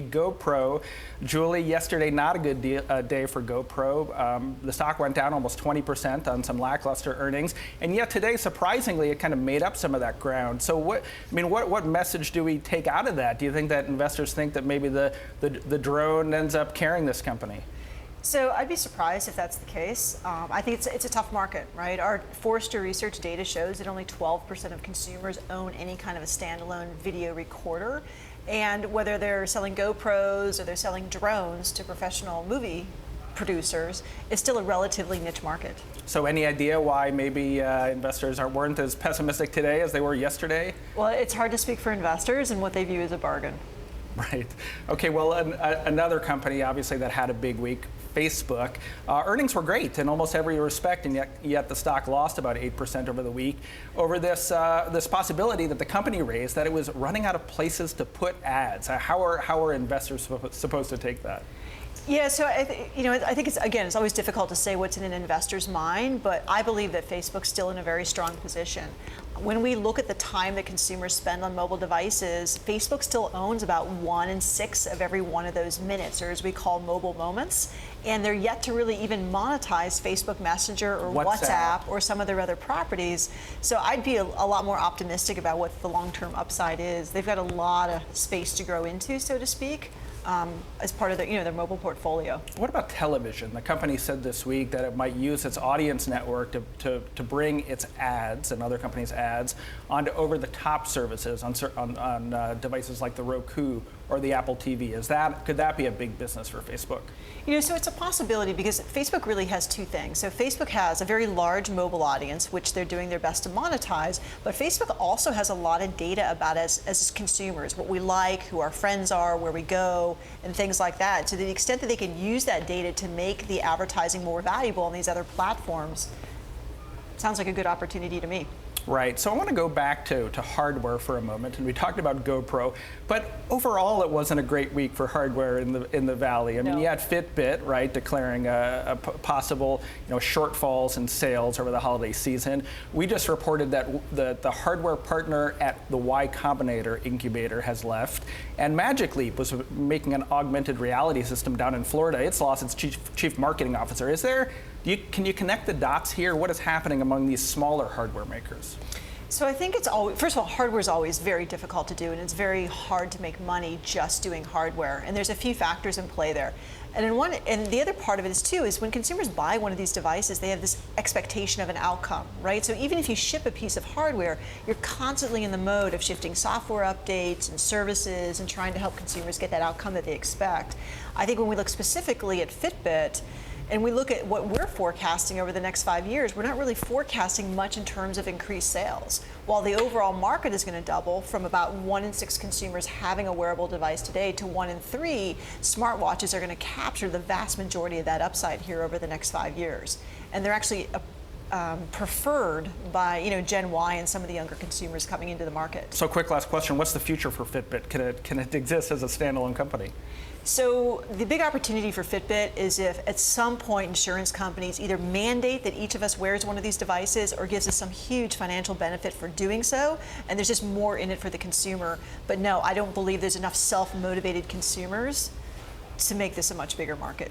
GoPro. Julie, yesterday not a good day for GoPro. The stock went down almost 20% on some lackluster earnings, and yet today, surprisingly, it kind of made up some of that ground. So what message do we take out of that? Do you think that investors think that maybe the drone ends up carrying this company? So I'd be surprised if that's the case. I think it's a tough market, right? Our Forrester Research data shows that only 12% of consumers own any kind of a standalone video recorder. And whether they're selling GoPros or they're selling drones to professional movie producers, it's still a relatively niche market. So any idea why maybe investors weren't as pessimistic today as they were yesterday? Well, it's hard to speak for investors and what they view as a bargain. Right. Okay, well, another company, obviously, that had a big week, Facebook. Earnings were great in almost every respect, and yet the stock lost about 8% over the week over this possibility that the company raised that it was running out of places to put ads. How are investors supposed to take that? Yeah, so I think it's always difficult to say what's in an investor's mind, but I believe that Facebook's still in a very strong position. When we look at the time that consumers spend on mobile devices, Facebook still owns about 1 in 6 of every one of those minutes, or as we call mobile moments, and they're yet to really even monetize Facebook Messenger or WhatsApp or some of their other properties. So I'd be a lot more optimistic about what the long-term upside is. They've got a lot of space to grow into, so to speak, as part of their mobile portfolio. What about television? The company said this week that it might use its audience network to bring its ads and other companies' ads onto over-the-top services on devices like the Roku or the Apple TV. Could that be a big business for Facebook? So it's a possibility because Facebook really has two things. So Facebook has a very large mobile audience, which they're doing their best to monetize, but Facebook also has a lot of data about us as consumers, what we like, who our friends are, where we go, and things like that. To the extent that they can use that data to make the advertising more valuable on these other platforms, sounds like a good opportunity to me. Right. So I want to go back to hardware for a moment, and we talked about GoPro, but overall it wasn't a great week for hardware in the valley. I mean, you had Fitbit, right, declaring a possible shortfalls in sales over the holiday season. We just reported that the hardware partner at the Y Combinator incubator has left, and Magic Leap was making an augmented reality system down in Florida. It's lost its chief marketing officer. Can you connect the dots here? What is happening among these smaller hardware makers? So I think it's always, first of all, hardware is always very difficult to do, and it's very hard to make money just doing hardware. And there's a few factors in play there. And the other part of it is when consumers buy one of these devices, they have this expectation of an outcome, right? So even if you ship a piece of hardware, you're constantly in the mode of shifting software updates and services and trying to help consumers get that outcome that they expect. I think when we look specifically at Fitbit, and we look at what we're forecasting over the next 5 years, we're not really forecasting much in terms of increased sales. While the overall market is going to double from about 1 in 6 consumers having a wearable device today to 1 in 3, smartwatches are going to capture the vast majority of that upside here over the next 5 years. And they're actually preferred by Gen Y and some of the younger consumers coming into the market. So quick last question, what's the future for Fitbit? Can it exist as a standalone company? So the big opportunity for Fitbit is if at some point insurance companies either mandate that each of us wears one of these devices or gives us some huge financial benefit for doing so, and there's just more in it for the consumer. But no, I don't believe there's enough self-motivated consumers to make this a much bigger market.